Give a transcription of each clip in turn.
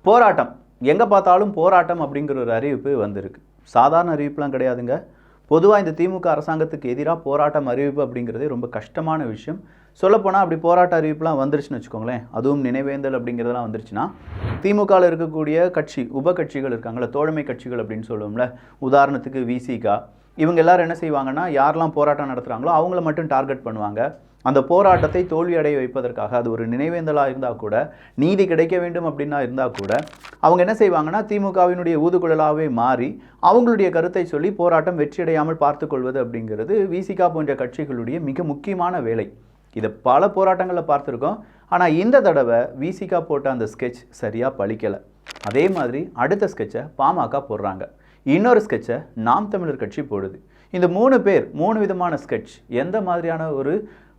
போராட்டம் எங்கே பார்த்தாலும் போராட்டம் அப்படிங்கிற ஒரு அறிவிப்பு வந்திருக்கு. சாதாரண அறிவிப்புலாம் கிடையாதுங்க. பொதுவாக இந்த திமுக அரசாங்கத்துக்கு எதிராக போராட்டம் அறிவிப்பு அப்படிங்கிறதே ரொம்ப கஷ்டமான விஷயம். சொல்லப்போனால் அப்படி போராட்ட அறிவிப்புலாம் வந்துருச்சுன்னு வச்சுக்கோங்களேன், அதுவும் நினைவேந்தல் அப்படிங்கிறதெல்லாம் வந்துருச்சுன்னா திமுகவில் இருக்கக்கூடிய கட்சி உப கட்சிகள் இருக்காங்களே, தோழமை கட்சிகள் அப்படின்னு சொல்லுவோம்ல, உதாரணத்துக்கு விசிகா, இவங்க எல்லாரும் என்ன செய்வாங்கன்னா யாரெல்லாம் போராட்டம் நடத்துகிறாங்களோ அவங்கள மட்டும் டார்கெட் பண்ணுவாங்க. அந்த போராட்டத்தை தோல்வியடைய வைப்பதற்காக, அது ஒரு நினைவேந்தலாக இருந்தால் கூட, நீதி கிடைக்க வேண்டும் அப்படின்னா இருந்தால் கூட, அவங்க என்ன செய்வாங்கன்னா திமுகவினுடைய ஊதுகுழலாகவே மாறி அவங்களுடைய கருத்தை சொல்லி போராட்டம் வெற்றியடையாமல் பார்த்து கொள்வது அப்படிங்கிறது விசிகா போன்ற கட்சிகளுடைய மிக முக்கியமான வேலை. இதை பல போராட்டங்களில் பார்த்துருக்கோம். ஆனால் இந்த தடவை விசிகா போட்ட அந்த ஸ்கெட்ச் சரியாக பலிக்கலை. அதே மாதிரி அடுத்த ஸ்கெட்சை பாமக போடுறாங்க, இன்னொரு ஸ்கெட்சை நாம் தமிழர் கட்சி போடுது. இந்த 3 பேர் 3 விதமான ஸ்கெட்ச் எந்த மாதிரியான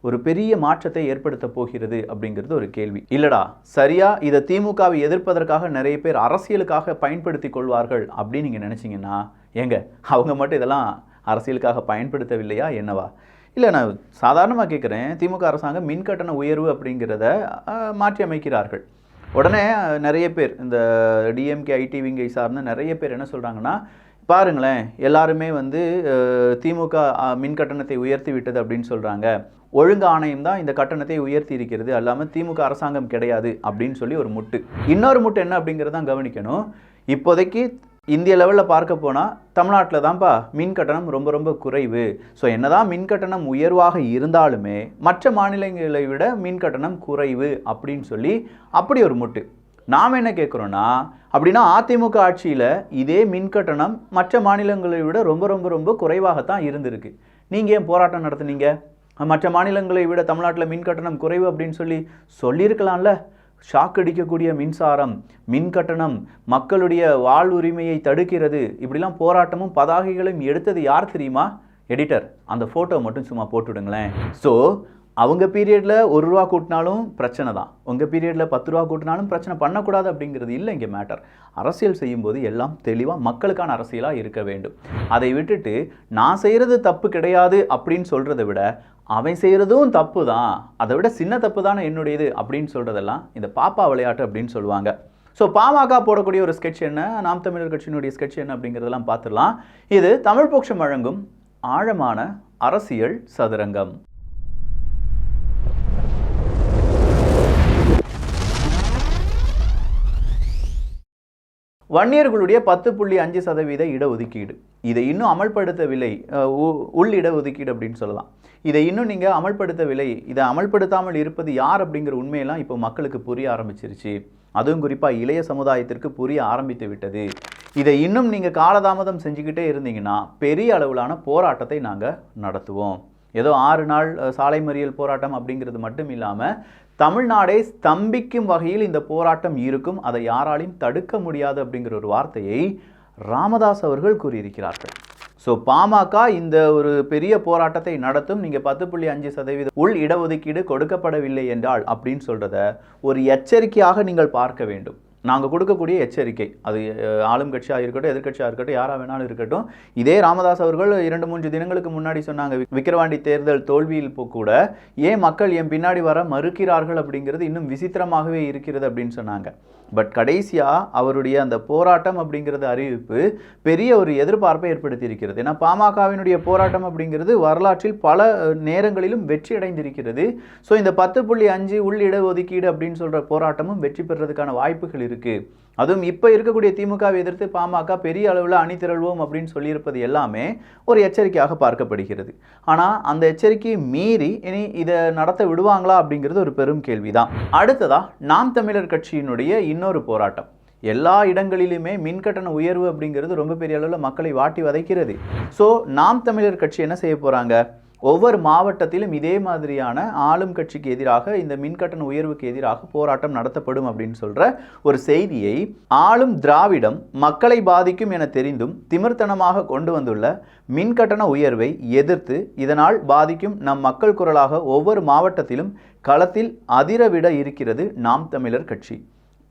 ஒரு பெரிய மாற்றத்தை ஏற்படுத்த போகிறது அப்படிங்கிறது ஒரு கேள்வி. இல்லடா சரியா இதை திமுகவை எதிர்ப்பதற்காக நிறைய பேர் அரசியலுக்காக பயன்படுத்தி கொள்வார்கள் அப்படின்னு நீங்கள் நினச்சிங்கன்னா, ஏங்க அவங்க மட்டும் இதெல்லாம் அரசியலுக்காக பயன்படுத்தவில்லையா என்னவா? இல்லை, நான் சாதாரணமாக கேட்குறேன். திமுக அரசாங்கம் மின்கட்டண உயர்வு அப்படிங்கிறத மாற்றி அமைக்கிறார்கள். உடனே நிறைய பேர் இந்த டிஎம்கே ஐடி விங்கை சார்ந்த நிறைய பேர் என்ன சொல்கிறாங்கன்னா, பாருங்களேன் எல்லாருமே திமுக மின்கட்டணத்தை உயர்த்தி விட்டது அப்படின்னு சொல்கிறாங்க, ஒழுங்கு ஆணையம் தான் இந்த கட்டணத்தை உயர்த்தி இருக்கிறது, அல்லாமல் திமுக அரசாங்கம் கிடையாது அப்படின்னு சொல்லி ஒரு முட்டு. இன்னொரு முட்டு என்ன அப்படிங்கிறதான் கவனிக்கணும். இப்போதைக்கு இந்திய லெவலில் பார்க்க போனால் தமிழ்நாட்டில் தான்ப்பா மின் கட்டணம் ரொம்ப ரொம்ப குறைவு. ஸோ என்னதான் மின் கட்டணம் உயர்வாக இருந்தாலுமே மற்ற மாநிலங்களை விட மின் கட்டணம் குறைவு அப்படின்னு சொல்லி அப்படி ஒரு முட்டு. நாம் என்ன கேட்குறோன்னா, அப்படின்னா அதிமுக ஆட்சியில் இதே மின் கட்டணம் மற்ற மாநிலங்களை விட ரொம்ப ரொம்ப ரொம்ப குறைவாகத்தான் இருந்திருக்கு. நீங்கள் ஏன் போராட்டம் நடத்துனீங்க? மற்ற மாநிலங்களை விட தமிழ்நாட்டில் மின் கட்டணம் குறைவு அப்படின்னு சொல்லியிருக்கலாம்ல. ஷாக் அடிக்கக்கூடிய மின்சாரம், மின் கட்டணம் மக்களுடைய வாழ்வுரிமையை தடுக்கிறது, இப்படிலாம் போராட்டமும் பதாகைகளும் எடுத்தது யார் தெரியுமா? எடிட்டர், அந்த ஃபோட்டோ மட்டும் சும்மா போட்டுவிடுங்களேன். ஸோ அவங்க பீரியடில் 1 ரூபா கூட்டினாலும் பிரச்சனை தான், உங்கள் பீரியடில் 10 ரூபா கூட்டினாலும் பிரச்சனை பண்ணக்கூடாது அப்படிங்கிறது இல்லை இங்கே மேட்டர். அரசியல் செய்யும்போது எல்லாம் தெளிவாக மக்களுக்கான அரசியலாக இருக்க வேண்டும். அதை விட்டுட்டு நான் செய்கிறது தப்பு கிடையாது அப்படின்னு சொல்கிறத விட அவன் செய்கிறதும் தப்பு தான், அதை விட சின்ன தப்பு தானே என்னுடையது அப்படின்னு சொல்கிறதெல்லாம் இந்த பாப்பா விளையாட்டு அப்படின்னு சொல்லுவாங்க. ஸோ பாமக போடக்கூடிய ஒரு ஸ்கெட்ச் என்ன, நாம் தமிழர் கட்சியினுடைய ஸ்கெட்ச் என்ன அப்படிங்கிறதெல்லாம் பார்த்துடலாம். இது தமிழ் போக்ஷம் வழங்கும் ஆழமான அரசியல் சதுரங்கம். வன்னியர்களுடைய 10.5% இடஒதுக்கீடு, இதை இன்னும் அமல்படுத்தவில்லை. உள் இடஒதுக்கீடு அப்படின்னு சொல்லலாம். இதை இன்னும் நீங்கள் அமல்படுத்தவில்லை. இதை அமல்படுத்தாமல் இருப்பது யார் அப்படிங்கிற உண்மையெல்லாம் இப்போ மக்களுக்கு புரிய ஆரம்பிச்சிருச்சு. அதுவும் குறிப்பாக இளைய சமுதாயத்திற்கு புரிய ஆரம்பித்து விட்டது. இதை இன்னும் நீங்கள் காலதாமதம் செஞ்சுக்கிட்டே இருந்தீங்கன்னா பெரிய அளவிலான போராட்டத்தை நாங்கள் நடத்துவோம். ஏதோ 6 நாள் சாலை மறியல் போராட்டம் அப்படிங்கிறது மட்டும் இல்லாமல் தமிழ்நாடே ஸ்தம்பிக்கும் வகையில் இந்த போராட்டம் இருக்கும், அதை யாராலையும் தடுக்க முடியாது அப்படிங்கிற ஒரு வார்த்தையை ராமதாஸ் அவர்கள் கூறியிருக்கிறார்கள். ஸோ பாமக இந்த ஒரு பெரிய போராட்டத்தை நடத்தும். நீங்கள் 10.5% உள் இடஒதுக்கீடு கொடுக்கப்படவில்லை என்றால் அப்படின்னு சொல்கிறத ஒரு எச்சரிக்கையாக நீங்கள் பார்க்க வேண்டும். நாங்கள் கொடுக்கக்கூடிய எச்சரிக்கை, அது ஆளும் கட்சியாக இருக்கட்டும், எதிர்கட்சியாக இருக்கட்டும், யாராக வேணாலும் இருக்கட்டும். இதே ராமதாஸ் அவர்கள் 2-3 தினங்களுக்கு முன்னாடி சொன்னாங்க, விக்கிரவாண்டி தேர்தல் தோல்வியில் கூட ஏன் மக்கள் என் பின்னாடி வர மறுக்கிறார்கள் அப்படிங்கிறது இன்னும் விசித்திரமாகவே இருக்கிறது அப்படின்னு சொன்னாங்க. பட் கடைசியாக அவருடைய அந்த போராட்டம் அப்படிங்கிறது அறிவிப்பு பெரிய ஒரு எதிர்பார்ப்பை ஏற்படுத்தி இருக்கிறது. ஏன்னா பாமகவினுடைய போராட்டம் அப்படிங்கிறது வரலாற்றில் பல நேரங்களிலும் வெற்றி அடைந்திருக்கிறது. ஸோ இந்த 10.5 உள் இடஒதுக்கீடு அப்படின்னு சொல்கிற போராட்டமும் வெற்றி பெறுறதுக்கான வாய்ப்புகள் இருக்குது. அதுவும் இப்போ இருக்கக்கூடிய திமுகவை எதிர்த்து பாமக பெரிய அளவில் அணி திரள்வோம் அப்படின்னு சொல்லியிருப்பது எல்லாமே ஒரு எச்சரிக்கையாக பார்க்கப்படுகிறது. ஆனால் அந்த எச்சரிக்கையை மீறி இனி இதை நடத்த விடுவாங்களா அப்படிங்கிறது ஒரு பெரும் கேள்விதான். அடுத்ததா நாம் தமிழர் கட்சியினுடைய இன்னொரு போராட்டம். எல்லா இடங்களிலுமே மின்கட்டண உயர்வு அப்படிங்கிறது ரொம்ப பெரிய அளவில் மக்களை வாட்டி வதைக்கிறது. ஸோ நாம் தமிழர் கட்சி என்ன செய்ய போகிறாங்க, ஒவ்வொரு மாவட்டத்திலும் இதே மாதிரியான ஆளும் கட்சிக்கு எதிராக இந்த மின்கட்டண உயர்வுக்கு எதிராக போராட்டம் நடத்தப்படும் அப்படின்னு சொல்கிற ஒரு செய்தியை ஆளும் திராவிடம் மக்களை பாதிக்கும் என தெரிந்தும் திமிர்த்தனமாக கொண்டு வந்துள்ள மின்கட்டண உயர்வை எதிர்த்து இதனால் பாதிக்கும் நம் மக்கள் குரலாக ஒவ்வொரு மாவட்டத்திலும் களத்தில் அதிரவிட இருக்கிறது நாம் தமிழர் கட்சி.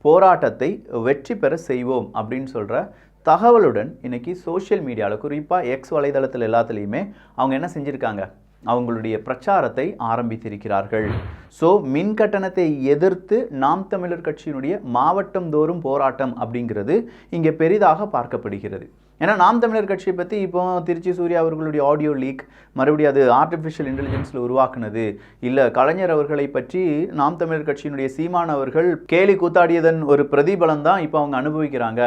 போராட்டத்தை வெற்றி பெற செய்வோம் அப்படின்னு சொல்கிற தகவலுடன் இன்னைக்கு சோஷியல் மீடியாவில் குறிப்பாக எக்ஸ் வலைதளத்தில் எல்லாத்துலேயுமே அவங்க என்ன செஞ்சுருக்காங்க, அவங்களுடைய பிரச்சாரத்தை ஆரம்பித்திருக்கிறார்கள். ஸோ மின் கட்டணத்தை எதிர்த்து நாம் தமிழர் கட்சியினுடைய மாவட்டம் தோறும் போராட்டம் அப்படிங்கிறது இங்கே பெரிதாக பார்க்கப்படுகிறது. ஏன்னா நாம் தமிழர் கட்சியை பற்றி இப்போ திருச்சி சூர்யா அவர்களுடைய ஆடியோ லீக், மறுபடியும் அது ஆர்டிஃபிஷியல் இன்டெலிஜென்ஸில் உருவாக்குனது, இல்லை கலைஞர் அவர்களை பற்றி நாம் தமிழர் கட்சியினுடைய சீமான் அவர்கள் கேலி கூத்தாடியதன் ஒரு பிரதிபலம் தான் இப்போ அவங்க அனுபவிக்கிறாங்க.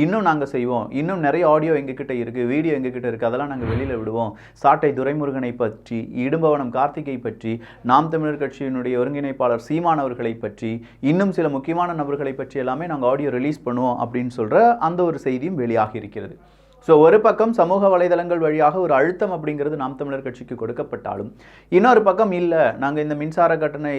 இன்னும் நாங்கள் செய்வோம், இன்னும் நிறைய ஆடியோ எங்ககிட்ட இருக்குது, வீடியோ எங்ககிட்ட இருக்குது, அதெல்லாம் நாங்கள் வெளியில் விடுவோம். சாட்டை துரைமுருகனை பற்றி, இடும்பவனம் கார்த்திகை பற்றி, நாம் தமிழர் கட்சியினுடைய ஒருங்கிணைப்பாளர் சீமான் அவர்களை பற்றி, இன்னும் சில முக்கியமான நபர்களை பற்றி எல்லாமே நாங்கள் ஆடியோ ரிலீஸ் பண்ணுவோம் அப்படின்னு சொல்கிற அந்த ஒரு செய்தியும் வெளியாகி இருக்கிறது. ஸோ ஒரு பக்கம் சமூக வலைதளங்கள் வழியாக ஒரு அழுத்தம் அப்படிங்கிறது நாம் தமிழர் கட்சிக்கு கொடுக்கப்பட்டாலும், இன்னொரு பக்கம் இல்லை நாங்கள் இந்த மின்சார கட்டண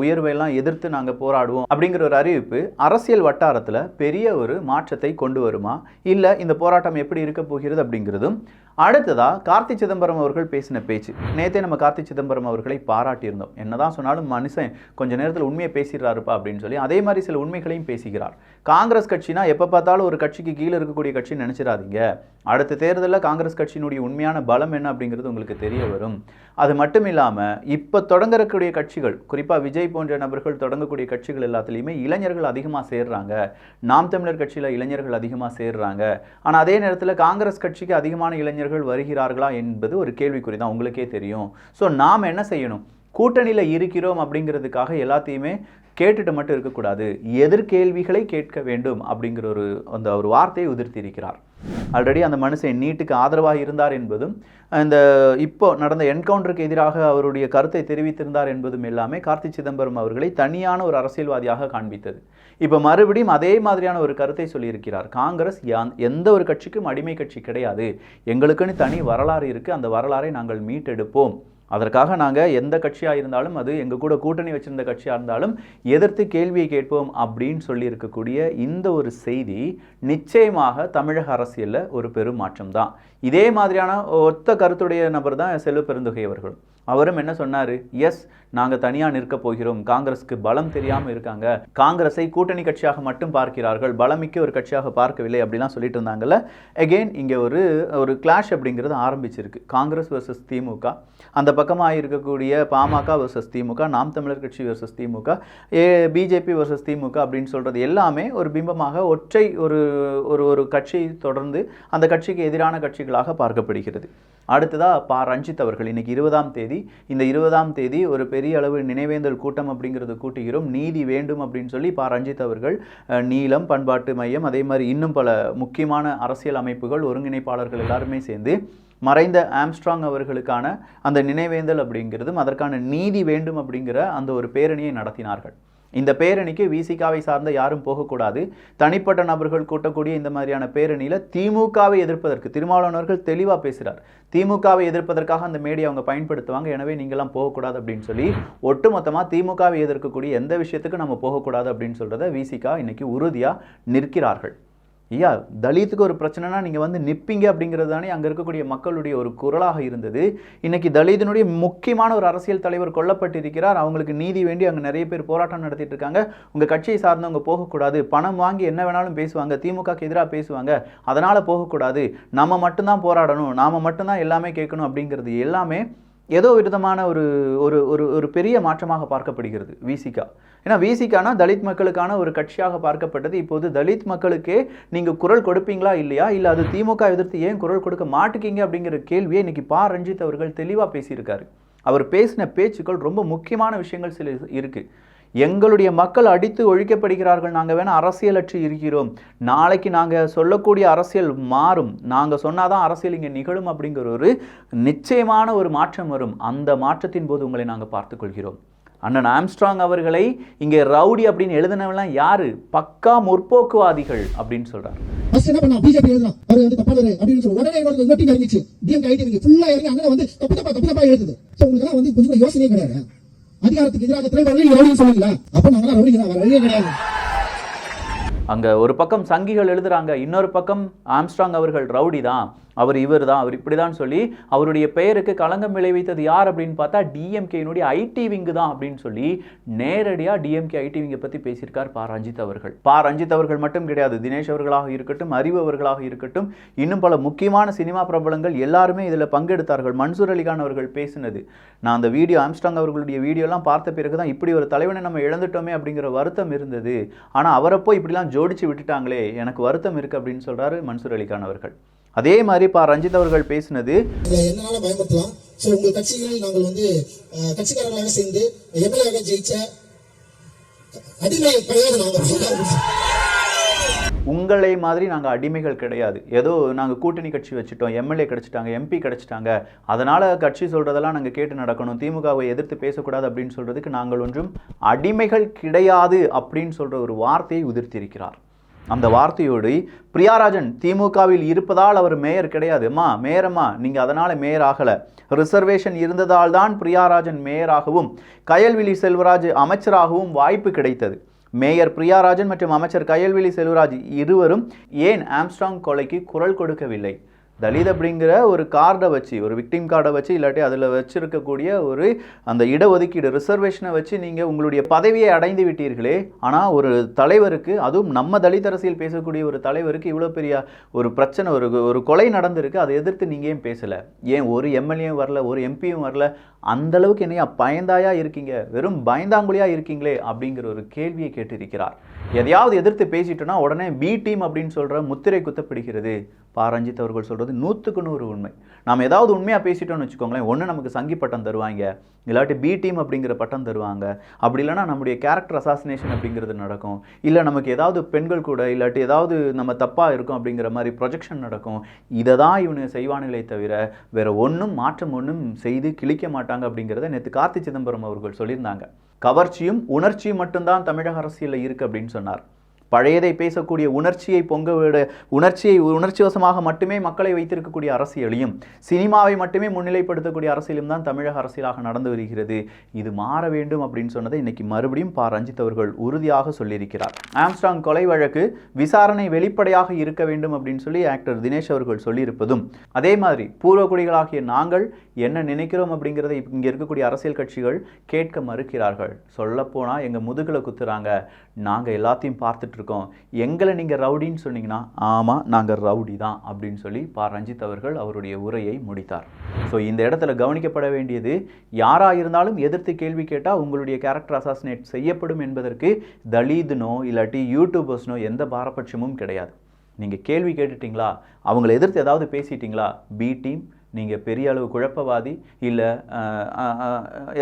உயர்வையெல்லாம் எதிர்த்து நாங்கள் போராடுவோம் அப்படிங்கிற ஒரு அறிவிப்பு அரசியல் வட்டாரத்தில் பெரிய ஒரு மாற்றத்தை கொண்டு வருமா, இல்லை இந்த போராட்டம் எப்படி இருக்க போகிறது அப்படிங்கிறதும். அடுத்ததாக கார்த்தி சிதம்பரம் அவர்கள் பேசின பேச்சு, நேற்றே நம்ம கார்த்தி சிதம்பரம் அவர்களை பாராட்டியிருந்தோம். என்னதான் சொன்னாலும் மனுஷன் கொஞ்ச நேரத்தில் உண்மையை பேசிடுறாருப்பா அப்படின்னு சொல்லி, அதே மாதிரி சில உண்மைகளையும் பேசுகிறார். காங்கிரஸ் கட்சினா எப்போ பார்த்தாலும் ஒரு கட்சிக்கு கீழே இருக்கக்கூடிய கட்சி நினைச்சிடாதீங்க. அடுத்த தேர்தலில் காங்கிரஸ் கட்சியினுடைய உண்மையான பலம் என்ன அப்படிங்கிறது உங்களுக்கு தெரிய வரும். அது மட்டும் இல்லாமல் இப்போ தொடங்கக்கூடிய கட்சிகள், குறிப்பாக விஜய் போன்ற நபர்கள் தொடங்கக்கூடிய கட்சிகள் எல்லாத்துலேயுமே இளைஞர்கள் அதிகமாக சேர்றாங்க. நாம் தமிழர் கட்சியில் இளைஞர்கள் அதிகமாக சேர்றாங்க. ஆனால் அதே நேரத்தில் காங்கிரஸ் கட்சிக்கு அதிகமான இளைஞர்கள் வருகிறார்களா என்பது ஒரு கேள்விக்குறி தான், உங்களுக்கே தெரியும். ஸோ நாம் என்ன செய்யணும், கூட்டணியில் இருக்கிறோம் அப்படிங்கிறதுக்காக எல்லாத்தையுமே கேட்டுட்டு மட்டும் இருக்கக்கூடாது, எதிர்கேள்விகளை கேட்க வேண்டும் அப்படிங்கிற ஒரு வார்த்தையை உதிர்த்திருக்கிறார். ஆல்ரெடி அந்த மனுஷன் நீட்டுக்கு ஆதரவாக இருந்தார் என்பதும், இந்த இப்போ நடந்த என்கவுண்டருக்கு எதிராக அவருடைய கருத்தை தெரிவித்திருந்தார் என்பதும் எல்லாமே கார்த்தி சிதம்பரம் அவர்களை தனியான ஒரு அரசியல்வாதியாக காண்பித்தது. இப்போ மறுபடியும் அதே மாதிரியான ஒரு கருத்தை சொல்லியிருக்கிறார். காங்கிரஸ் எந்த ஒரு கட்சிக்கும் அடிமை கட்சி கிடையாது, எங்களுக்குன்னு தனி வரலாறு இருக்குது, அந்த வரலாறை நாங்கள் மீட்டெடுப்போம், அதற்காக நாங்கள் எந்த கட்சியாக இருந்தாலும், அது எங்கள் கூட கூட்டணி வச்சிருந்த கட்சியாக இருந்தாலும் எதிர்த்து கேள்வியை கேட்போம் அப்படின்னு சொல்லியிருக்கக்கூடிய இந்த ஒரு செய்தி நிச்சயமாக தமிழக அரசியலில் ஒரு பெரும் மாற்றம் தான். இதே மாதிரியான ஒத்த கருத்துடைய நபர் தான் செல்வ பெருந்தகை அவர்கள். அவரும் என்ன சொன்னார், எஸ் நாங்கள் தனியாக நிற்க போகிறோம், காங்கிரஸுக்கு பலம் தெரியாமல் இருக்காங்க, காங்கிரஸை கூட்டணி கட்சியாக மட்டும் பார்க்கிறார்கள், பலமிக்க ஒரு கட்சியாக பார்க்கவில்லை அப்படிலாம் சொல்லிட்டு இருந்தாங்கல்ல. அகெயின் இங்கே ஒரு கிளாஷ் அப்படிங்கிறது ஆரம்பிச்சிருக்கு. காங்கிரஸ் வர்சஸ் திமுக, அந்த பக்கமாக இருக்கக்கூடிய பாமக வர்சஸ் திமுக, நாம் தமிழர் கட்சி வர்சஸ் திமுக, பிஜேபி வர்சஸ் திமுக அப்படின்னு சொல்கிறது எல்லாமே ஒரு பிம்பமாக ஒற்றை ஒரு கட்சியை தொடர்ந்து அந்த கட்சிக்கு எதிரான கட்சிகளாக பார்க்கப்படுகிறது. அடுத்ததாக ரஞ்சித் அவர்கள் இன்னைக்கு 20ஆம் தேதி, இந்த 20ஆம் தேதி ஒரு பெரிய அளவு நினைவேந்தல் கூட்டம் அப்படிங்கிறது கூட்டுகிறோம், நீதி வேண்டும் அப்படின்னு சொல்லி ரஞ்சித் அவர்கள் நீலம் பண்பாட்டு மையம், அதே மாதிரி இன்னும் பல முக்கியமான அரசியல் அமைப்புகள் ஒருங்கிணைப்பாளர்கள் எல்லாருமே சேர்ந்து மறைந்த ஆம்ஸ்ட்ராங் அவர்களுக்கான அந்த நினைவேந்தல் அப்படிங்கிறதும் அதற்கான நீதி வேண்டும் அப்படிங்கிற அந்த ஒரு பேரணியை நடத்தினார்கள். இந்த பேரணிக்கு விசிகாவை சார்ந்த யாரும் போகக்கூடாது, தனிப்பட்ட நபர்கள் கூட்டக்கூடிய இந்த மாதிரியான பேரணியில் திமுகவை எதிர்ப்பதற்கு திருமாவளவர்கள் தெளிவாக பேசுகிறார். திமுகவை எதிர்ப்பதற்காக அந்த மேடையை அவங்க பயன்படுத்துவாங்க, எனவே நீங்களாம் போகக்கூடாது அப்படின்னு சொல்லி ஒட்டுமொத்தமாக திமுகவை எதிர்க்கக்கூடிய எந்த விஷயத்துக்கு நம்ம போகக்கூடாது அப்படின்னு சொல்கிறத விசிகா இன்னைக்கு உறுதியாக நிற்கிறார்கள். ஐயா, தலித்துக்கு ஒரு பிரச்சனைனா நீங்கள் வந்து நிற்பீங்க அப்படிங்கிறது தானே அங்கே இருக்கக்கூடிய மக்களுடைய ஒரு குரலாக இருந்தது. இன்னைக்கு தலித்தினுடைய முக்கியமான ஒரு அரசியல் தலைவர் கொல்லப்பட்டிருக்கிறார், அவங்களுக்கு நீதி வேண்டி அங்கே நிறைய பேர் போராட்டம் நடத்திட்டு இருக்காங்க. உங்கள் கட்சியை சார்ந்தவங்க போகக்கூடாது, பணம் வாங்கி என்ன வேணாலும் பேசுவாங்க, திமுகக்கு எதிராக பேசுவாங்க, அதனால் போகக்கூடாது, நம்ம மட்டும்தான் போராடணும், நாம் மட்டும்தான் எல்லாமே கேட்கணும் அப்படிங்கிறது எல்லாமே ஏதோ விதமான ஒரு பெரிய மாற்றமாக பார்க்கப்படுகிறது விசிகா. ஏன்னா விசிகானா தலித் மக்களுக்கான ஒரு கட்சியாக பார்க்கப்பட்டது. இப்போது தலித் மக்களுக்கே நீங்கள் குரல் கொடுப்பீங்களா இல்லையா, இல்லை அது திமுக எதிர்த்து ஏன் குரல் கொடுக்க மாட்டேங்கிங்க அப்படிங்கிற கேள்வியை இன்னைக்கு ரஞ்சித் அவர்கள் தெளிவாக பேசியிருக்காரு. அவர் பேசின பேச்சுக்கள் ரொம்ப முக்கியமான விஷயங்கள் சில இருக்குது. எங்களுடைய மக்கள் அடித்து ஒழிக்கப்படுகிறார்கள், நாங்கள் வேணால் அரசியலற்று இருக்கிறோம், நாளைக்கு நாங்கள் சொல்லக்கூடிய அரசியல் மாறும், நாங்கள் சொன்னாதான் அரசியல் இங்கே நிகழும் அப்படிங்கிற ஒரு நிச்சயமான ஒரு மாற்றம் வரும். அந்த மாற்றத்தின் போது உங்களை நாங்கள் பார்த்துக்கொள்கிறோம். அண்ணன் ஆம்ஸ்ட்ராங் அவர்களை இங்கே ரவுடி அப்படின்னு எழுதினவெல்லாம் யாரு, பக்கா முற்போக்குவாதிகள் அப்படின்னு சொல்றாரு. என்ன பண்ணா பிஜேபி எழுதுறான், அவர் வந்து தப்பாதரு அப்படின்னு சொல்லி உடனே என்னோட வெட்டிங் அறிவிச்சு டிஎம் ஐடி ஃபுல்லா இறங்கி அண்ணன் வந்து தப்பு எழுதுது. சோ உங்களுக்கு எல்லாம் வந்து கொஞ்சம் யோசனையே கிடையாது. அதிகாரத்துக்கு எதிராக தலைவர்கள் ரவுடின்னு சொல்லுவீங்களா? அப்ப நாங்க ரவுடி தான், வேற வழியே கிடையாது. அங்க ஒரு பக்கம் சங்கிகள் எழுதுறாங்க, இன்னொரு பக்கம் ஆம்ஸ்ட்ராங் அவர்கள் ரவுடி தான், அவர் இவர் தான், அவர் இப்படி தான் சொல்லி அவருடைய பெயருக்கு களங்கம் விளைவித்தது யார் அப்படின்னு பார்த்தா டிஎம்கேனுடைய ஐடி விங்கு தான் அப்படின்னு சொல்லி நேரடியாக டிஎம்கே ஐடி விங்கை பற்றி பேசியிருக்கார் பா ரஞ்சித் அவர்கள். பா ரஞ்சித் அவர்கள் மட்டும் கிடையாது, தினேஷ் அவர்களாக இருக்கட்டும், அறிவு அவர்களாக இருக்கட்டும், இன்னும் பல முக்கியமான சினிமா பிரபலங்கள் எல்லாருமே இதில் பங்கெடுத்தார்கள். மன்சூர் அலிகான் அவர்கள் பேசினது, நான் அந்த வீடியோ ஆம்ஸ்ட்ராங் அவர்களுடைய வீடியோலாம் பார்த்த பிறகு தான் இப்படி ஒரு தலைவனை நம்ம இழந்துட்டோமே அப்படிங்கிற வருத்தம் இருந்தது. ஆனால் அவரை போய் இப்படிலாம் ஜோடிச்சு விட்டுட்டாங்களே, எனக்கு வருத்தம் இருக்குது அப்படின்னு சொல்கிறாரு மன்சூர் அலிகான் அவர்கள். அதே மாதிரி பா ரஞ்சித் அவர்கள் பேசினது, என்னால பயன்படுத்தலாம். உங்கள் கட்சிகளில் நாங்கள் கட்சிக்காரர்களாக சேர்ந்து எம்எல்ஏ ஜெயிச்ச அடிமை கிடையாது. உங்களை மாதிரி நாங்கள் அடிமைகள் கிடையாது. ஏதோ நாங்கள் கூட்டணி கட்சி வச்சுட்டோம், எம்எல்ஏ கிடைச்சிட்டாங்க, எம்பி கிடைச்சிட்டாங்க, அதனால் கட்சி சொல்கிறதெல்லாம் நாங்கள் கேட்டு நடக்கணும், திமுகவை எதிர்த்து பேசக்கூடாது அப்படின்னு சொல்கிறதுக்கு நாங்கள் ஒன்றும் அடிமைகள் கிடையாது அப்படின்னு சொல்கிற ஒரு வார்த்தையை உதிர்த்திருக்கிறார். அந்த வார்த்தையோடு பிரியாராஜன் திமுகவில் இருப்பதால் அவர் மேயர் கிடையாது. மேயரம்மா நீங்கள் அதனால் மேயர் ஆகலை, ரிசர்வேஷன் இருந்ததால் தான் பிரியாராஜன் மேயராகவும் கயல்விழி செல்வராஜ் அமைச்சராகவும் வாய்ப்பு கிடைத்தது. மேயர் பிரியாராஜன் மற்றும் அமைச்சர் கயல்விழி செல்வராஜ் இருவரும் ஏன் ஆம்ஸ்ட்ராங் கொலைக்கு குரல் கொடுக்கவில்லை? தலித் அப்படிங்கிற ஒரு கார்டை வச்சு, ஒரு விக்டிம் கார்டை வச்சு, இல்லாட்டி அதில் வச்சிருக்கக்கூடிய ஒரு அந்த இடஒதுக்கீடு ரிசர்வேஷனை வச்சு நீங்கள் உங்களுடைய பதவியை அடைந்து விட்டீர்களே. ஆனால் ஒரு தலைவருக்கு, அதுவும் நம்ம தலித் அரசியல் பேசக்கூடிய ஒரு தலைவருக்கு இவ்வளோ பெரிய ஒரு பிரச்சனை, ஒரு கொலை நடந்திருக்கு, அதை எதிர்த்து நீங்கள் ஏன் பேசலை? ஏன் ஒரு எம்எல்ஏயும் வரல, ஒரு எம்பியும் வரல? அந்தளவுக்கு என்னையா பயந்தாயா இருக்கீங்க, வெறும் பயந்தாங்குழியாக இருக்கீங்களே அப்படிங்கிற ஒரு கேள்வியை கேட்டிருக்கிறார். எதையாவது எதிர்த்து பேசிட்டோன்னா உடனே பி டீம் அப்படின்னு சொல்கிற முத்திரை குத்தப்படுகிறது. பா ரஞ்சித் அவர்கள் சொல்கிறது 100க்கு 100 உண்மை. நாம் ஏதாவது உண்மையாக பேசிட்டோம்னு வச்சுக்கோங்களேன், ஒன்று நமக்கு சங்கி பட்டம் தருவாங்க, இல்லாட்டி பி டீம் அப்படிங்கிற பட்டம் தருவாங்க, அப்படி இல்லைனா நம்முடைய கேரக்டர் அசாசினேஷன் அப்படிங்கிறது நடக்கும், இல்லை நமக்கு ஏதாவது பெண்கள் கூட இல்லாட்டி ஏதாவது நம்ம தப்பாக இருக்கும் அப்படிங்கிற மாதிரி ப்ரொஜெக்ஷன் நடக்கும். இதை தான் இவனு செய்வானுங்களே தவிர வேறு ஒன்றும் மாற்றம் ஒன்றும் செய்து கிழிக்க மாட்டாங்க அப்படிங்கிறத நேற்று கார்த்தி சிதம்பரம் அவர்கள் சொல்லியிருந்தாங்க. கவர்ச்சியும் உணர்ச்சியும் மட்டும்தான் தமிழக அரசியலில் இருக்குது அப்படின்னு சொன்னார். பழையதை பேசக்கூடிய உணர்ச்சி வசமாக மட்டுமே மக்களை வைத்திருக்கக்கூடிய அரசியலையும் சினிமாவை மட்டுமே முன்னிலைப்படுத்தக்கூடிய அரசியலும் தான் தமிழக அரசியலாக நடந்து வருகிறது. இது மாற வேண்டும் அப்படின்னு சொன்னதை இன்னைக்கு மறுபடியும் பா ரஞ்சித் அவர்கள் உறுதியாக சொல்லியிருக்கிறார். ஆம்ஸ்ட்ராங் கொலை வழக்கு விசாரணை வெளிப்படையாக இருக்க வேண்டும் அப்படின்னு சொல்லி ஆக்டர் தினேஷ் அவர்கள் சொல்லியிருப்பதும், அதே மாதிரி பூர்வகுடிகளாகிய நாங்கள் என்ன நினைக்கிறோம் அப்படிங்கிறத இங்கே இருக்கக்கூடிய அரசியல் கட்சிகள் கேட்க மறுக்கிறார்கள். சொல்லப்போனால் எங்கள் முதுகில் குத்துறாங்க, நாங்கள் எல்லாத்தையும் பார்த்துட்டு இருக்கோம், எங்களை நீங்கள் ரவுடின்னு சொன்னீங்கன்னா ஆமாம் நாங்கள் ரவுடி தான் அப்படின்னு சொல்லி பா ரஞ்சித் அவர்கள் அவருடைய உரையை முடித்தார். ஸோ இந்த இடத்துல கவனிக்கப்பட வேண்டியது, யாராக இருந்தாலும் எதிர்த்து கேள்வி கேட்டால் உங்களுடைய கேரக்டர் அசாசினேட் செய்யப்படும் என்பதற்கு தலித்னோ இல்லாட்டி யூடியூபர்ஸ்னோ எந்த பாரபட்சமும் கிடையாது. நீங்கள் கேள்வி கேட்டுட்டிங்களா, அவங்களை எதிர்த்து ஏதாவது பேசிட்டிங்களா, பி டீம், நீங்கள் பெரிய அளவு குழப்பவாதி, இல்லை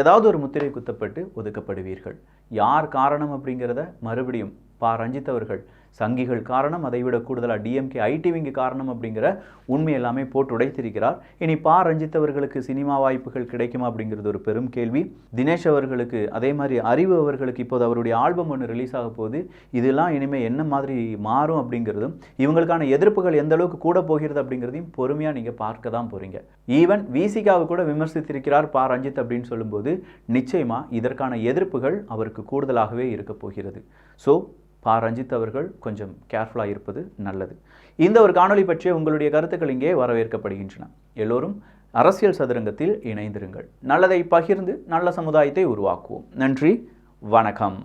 ஏதாவது ஒரு முத்திரை குத்தப்பட்டு ஒதுக்கப்படுவீர்கள். யார் காரணம் அப்படிங்கிறத மறுபடியும் பா ரஞ்சித் அவர்கள் சங்கிகள் காரணம், அதை விட கூடுதலாக டிஎம்கே ஐடி விங்கு காரணம் அப்படிங்கிற உண்மை எல்லாமே போட்டு உடைத்திருக்கிறார். இனி பா ரஞ்சித் அவர்களுக்கு சினிமா வாய்ப்புகள் கிடைக்குமா அப்படிங்கிறது ஒரு பெரும் கேள்வி. தினேஷ் அவர்களுக்கு, அதே மாதிரி அறிவு அவர்களுக்கு இப்போது அவருடைய ஆல்பம் ஒன்று ரிலீஸ் ஆக போகுது. இதெல்லாம் இனிமேல் என்ன மாதிரி மாறும் அப்படிங்கிறதும், இவங்களுக்கான எதிர்ப்புகள் எந்த அளவுக்கு கூட போகிறது அப்படிங்கிறதையும் பொறுமையாக நீங்கள் பார்க்க தான் போகிறீங்க. ஈவன் விசிகாவை கூட விமர்சித்திருக்கிறார் பா ரஞ்சித் அப்படின்னு சொல்லும்போது நிச்சயமாக இதற்கான எதிர்ப்புகள் அவருக்கு கூடுதலாகவே இருக்க போகிறது. ஸோ பா ரஞ்சித் அவர்கள் கொஞ்சம் கேர்ஃபுல்லாக இருப்பது நல்லது. இந்த ஒரு காணொளி பற்றிய உங்களுடைய கருத்துக்கள் இங்கே வரவேற்கப்படுகின்றன. எல்லோரும் அரசியல் சதுரங்கத்தில் இணைந்திருங்கள். நல்லதை பகிர்ந்து நல்ல சமுதாயத்தை உருவாக்குவோம். நன்றி, வணக்கம்.